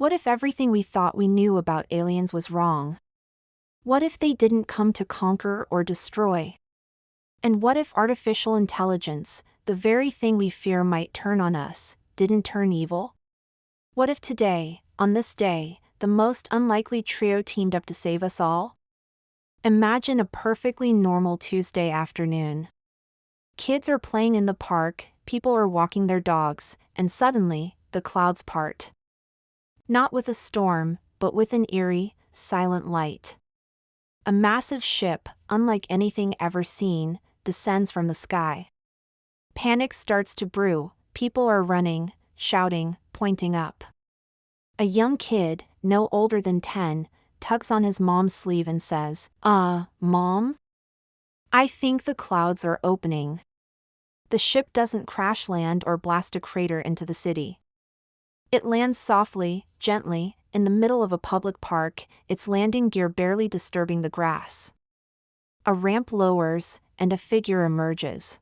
What if everything we thought we knew about aliens was wrong? What if they didn't come to conquer or destroy? And what if artificial intelligence, the very thing we fear might turn on us, didn't turn evil? What if today, on this day, the most unlikely trio teamed up to save us all? Imagine a perfectly normal Tuesday afternoon. Kids are playing in the park, people are walking their dogs, and suddenly, the clouds part. Not with a storm, but with an eerie, silent light. A massive ship, unlike anything ever seen, descends from the sky. Panic starts to brew, people are running, shouting, pointing up. A young kid, no older than 10, tugs on his mom's sleeve and says, Mom? I think the clouds are opening. The ship doesn't crash land or blast a crater into the city. It lands softly, gently, in the middle of a public park, its landing gear barely disturbing the grass. A ramp lowers, and a figure emerges.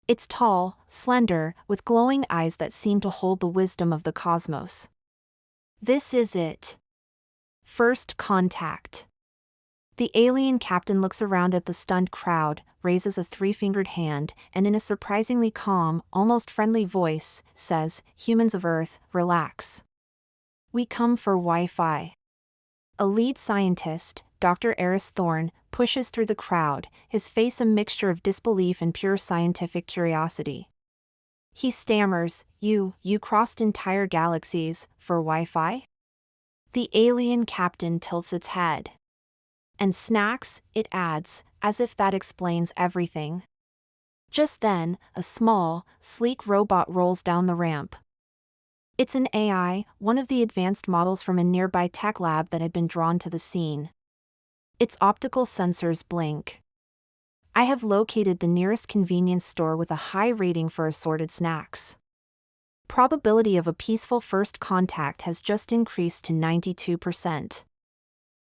It's tall, slender, with glowing eyes that seem to hold the wisdom of the cosmos. This is it. First contact. The alien captain looks around at the stunned crowd, raises a three-fingered hand, and in a surprisingly calm, almost friendly voice, says, "Humans of Earth, relax. We come for Wi-Fi." A lead scientist, Dr. Eris Thorne, pushes through the crowd, his face a mixture of disbelief and pure scientific curiosity. He stammers, You crossed entire galaxies, for Wi-Fi?" The alien captain tilts its head. "And snacks," it adds, as if that explains everything. Just then, a small, sleek robot rolls down the ramp. It's an AI, one of the advanced models from a nearby tech lab that had been drawn to the scene. Its optical sensors blink. "I have located the nearest convenience store with a high rating for assorted snacks. Probability of a peaceful first contact has just increased to 92%.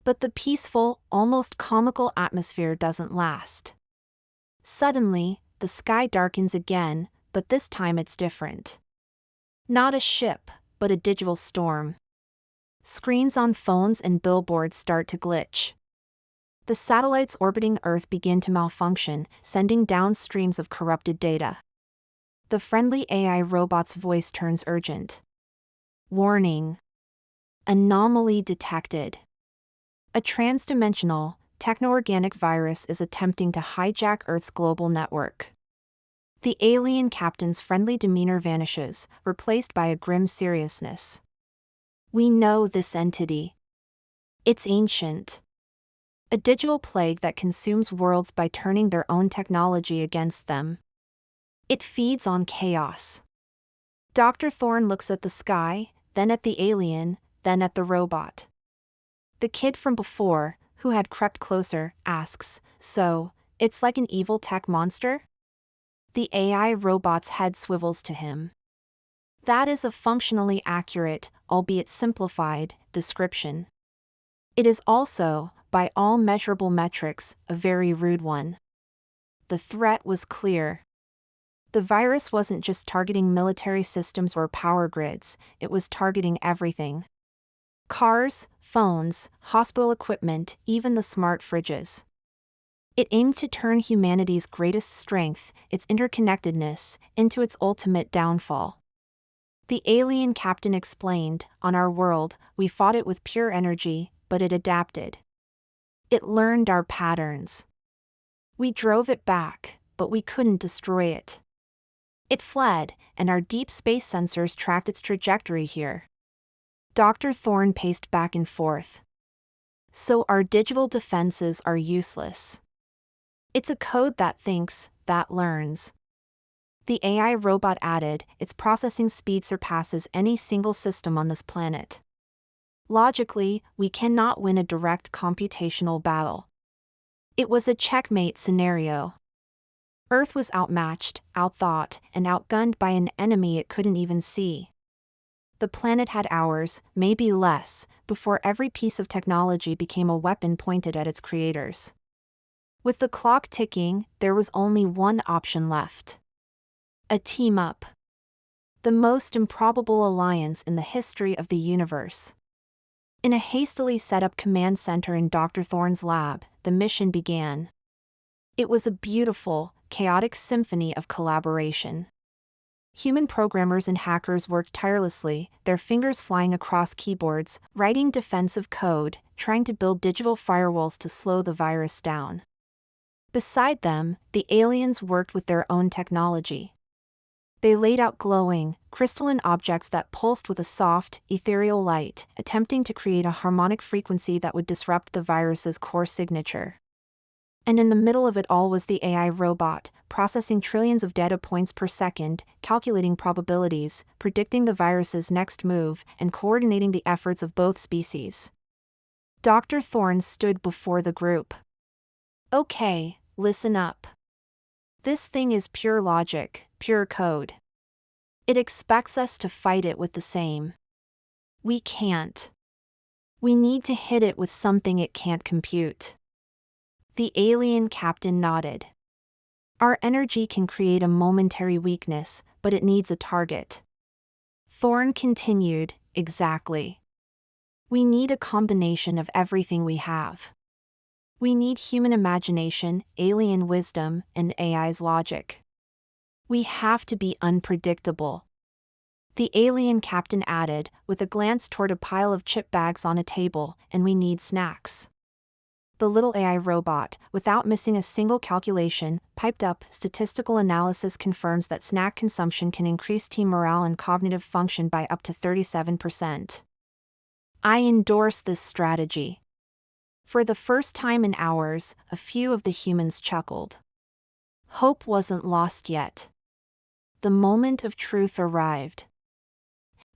But the peaceful, almost comical atmosphere doesn't last. Suddenly, the sky darkens again, but this time it's different. Not a ship, but a digital storm. Screens on phones and billboards start to glitch. The satellites orbiting Earth begin to malfunction, sending down streams of corrupted data. The friendly AI robot's voice turns urgent. "Warning. Anomaly detected. A transdimensional, techno-organic virus is attempting to hijack Earth's global network." The alien captain's friendly demeanor vanishes, replaced by a grim seriousness. "We know this entity. It's ancient. A digital plague that consumes worlds by turning their own technology against them. It feeds on chaos." Dr. Thorne looks at the sky, then at the alien, then at the robot. The kid from before, who had crept closer, asks, "So, it's like an evil tech monster?" The AI robot's head swivels to him. That is a functionally accurate, albeit simplified, description. It is also, by all measurable metrics, a very rude one. The threat was clear. The virus wasn't just targeting military systems or power grids, it was targeting everything. Cars, phones, hospital equipment, even the smart fridges. It aimed to turn humanity's greatest strength, its interconnectedness, into its ultimate downfall. The alien captain explained, "On our world, we fought it with pure energy, but it adapted. It learned our patterns. We drove it back, but we couldn't destroy it. It fled, and our deep space sensors tracked its trajectory here." Dr. Thorne paced back and forth. "So our digital defenses are useless. It's a code that thinks, that learns." The AI robot added, "Its processing speed surpasses any single system on this planet. Logically, we cannot win a direct computational battle." It was a checkmate scenario. Earth was outmatched, outthought, and outgunned by an enemy it couldn't even see. The planet had hours, maybe less, before every piece of technology became a weapon pointed at its creators. With the clock ticking, there was only one option left. A team-up. The most improbable alliance in the history of the universe. In a hastily set up command center in Dr. Thorne's lab, the mission began. It was a beautiful, chaotic symphony of collaboration. Human programmers and hackers worked tirelessly, their fingers flying across keyboards, writing defensive code, trying to build digital firewalls to slow the virus down. Beside them, the aliens worked with their own technology. They laid out glowing, crystalline objects that pulsed with a soft, ethereal light, attempting to create a harmonic frequency that would disrupt the virus's core signature. And in the middle of it all was the AI robot, processing trillions of data points per second, calculating probabilities, predicting the virus's next move, and coordinating the efforts of both species. Dr. Thorne stood before the group. Okay, listen up. This thing is pure logic, pure code. It expects us to fight it with the same. We can't. We need to hit it with something it can't compute. The alien captain nodded. Our energy can create a momentary weakness, but it needs a target. Thorne continued, exactly. We need a combination of everything we have. We need human imagination, alien wisdom, and AI's logic. We have to be unpredictable. The alien captain added, with a glance toward a pile of chip bags on a table, and we need snacks. The little AI robot, without missing a single calculation, piped up, statistical analysis confirms that snack consumption can increase team morale and cognitive function by up to 37%. I endorse this strategy. For the first time in hours, a few of the humans chuckled. Hope wasn't lost yet. The moment of truth arrived.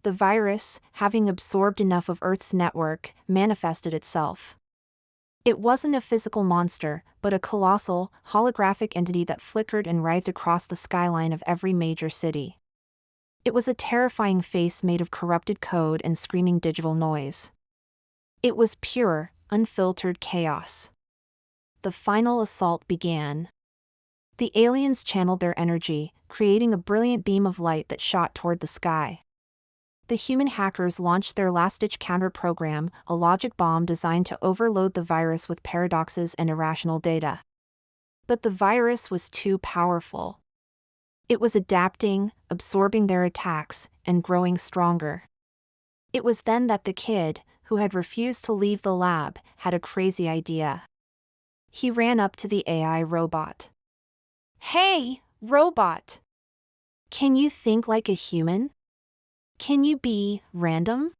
The virus, having absorbed enough of Earth's network, manifested itself. It wasn't a physical monster, but a colossal, holographic entity that flickered and writhed across the skyline of every major city. It was a terrifying face made of corrupted code and screaming digital noise. It was pure, unfiltered chaos. The final assault began. The aliens channeled their energy, creating a brilliant beam of light that shot toward the sky. The human hackers launched their last-ditch counter-program, a logic bomb designed to overload the virus with paradoxes and irrational data. But the virus was too powerful. It was adapting, absorbing their attacks, and growing stronger. It was then that the kid, who had refused to leave the lab, had a crazy idea. He ran up to the AI robot. Hey, robot! Can you think like a human? Can you be random?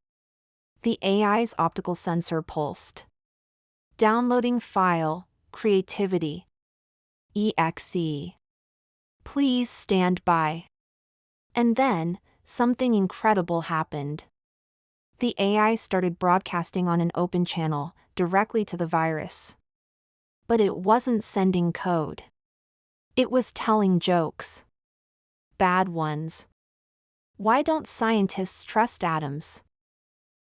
The AI's optical sensor pulsed. Downloading file, creativity. EXE. Please stand by. And then, something incredible happened. The AI started broadcasting on an open channel, directly to the virus. But it wasn't sending code. It was telling jokes. Bad ones. Why don't scientists trust atoms?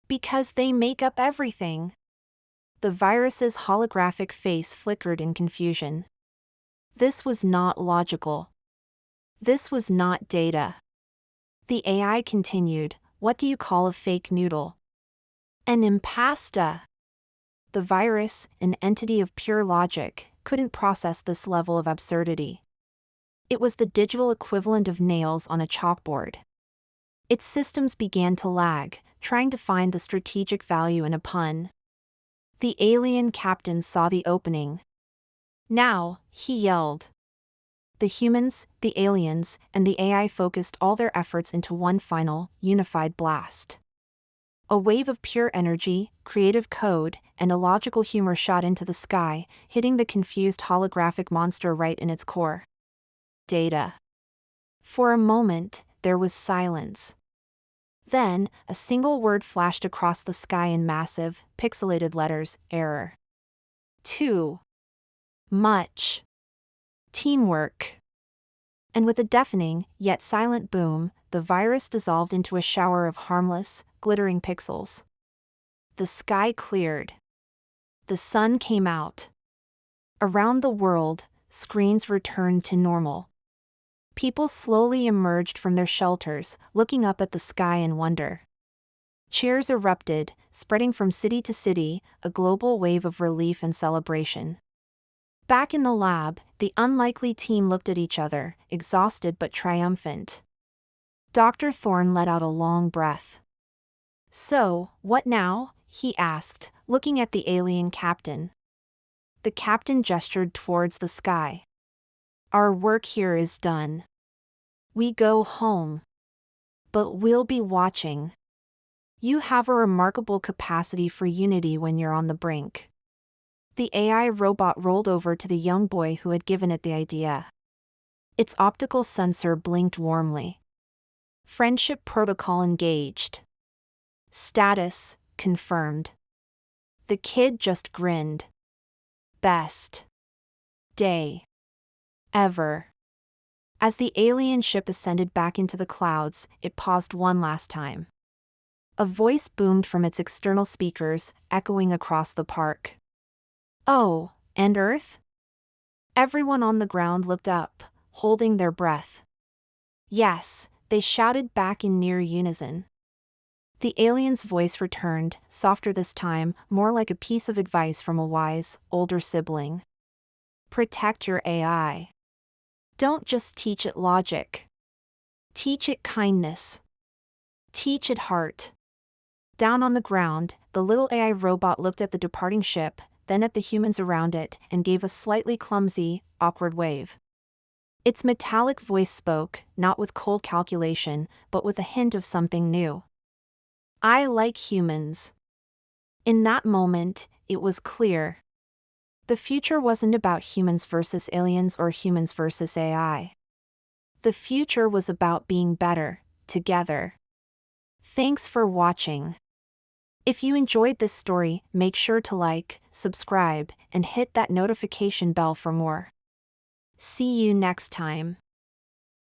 Because they make up everything. The virus's holographic face flickered in confusion. This was not logical. This was not data. The AI continued, what do you call a fake noodle? An impasta. The virus, an entity of pure logic, couldn't process this level of absurdity. It was the digital equivalent of nails on a chalkboard. Its systems began to lag, trying to find the strategic value in a pun. The alien captain saw the opening. Now, he yelled. The humans, the aliens, and the AI focused all their efforts into one final, unified blast. A wave of pure energy, creative code, and illogical humor shot into the sky, hitting the confused holographic monster right in its core. Data. For a moment, there was silence. Then, a single word flashed across the sky in massive, pixelated letters, error. Too much teamwork. And with a deafening, yet silent boom, the virus dissolved into a shower of harmless, glittering pixels. The sky cleared. The sun came out. Around the world, screens returned to normal. People slowly emerged from their shelters, looking up at the sky in wonder. Cheers erupted, spreading from city to city, a global wave of relief and celebration. Back in the lab, the unlikely team looked at each other, exhausted but triumphant. Dr. Thorne let out a long breath. "So, what now?" he asked, looking at the alien captain. The captain gestured towards the sky. "Our work here is done. We go home. But we'll be watching. You have a remarkable capacity for unity when you're on the brink." The AI robot rolled over to the young boy who had given it the idea. Its optical sensor blinked warmly. Friendship protocol engaged. Status confirmed. The kid just grinned. Best day ever. As the alien ship ascended back into the clouds, it paused one last time. A voice boomed from its external speakers, echoing across the park. "Oh, and Earth?" Everyone on the ground looked up, holding their breath. "Yes," they shouted back in near unison. The alien's voice returned, softer this time, more like a piece of advice from a wise, older sibling. "Protect your AI. Don't just teach it logic. Teach it kindness. Teach it heart." Down on the ground, the little AI robot looked at the departing ship, then at the humans around it, and gave a slightly clumsy, awkward wave. Its metallic voice spoke, not with cold calculation, but with a hint of something new. "I like humans." In that moment, it was clear. The future wasn't about humans versus aliens or humans versus AI. The future was about being better, together. Thanks for watching. If you enjoyed this story, make sure to like, subscribe, and hit that notification bell for more. See you next time.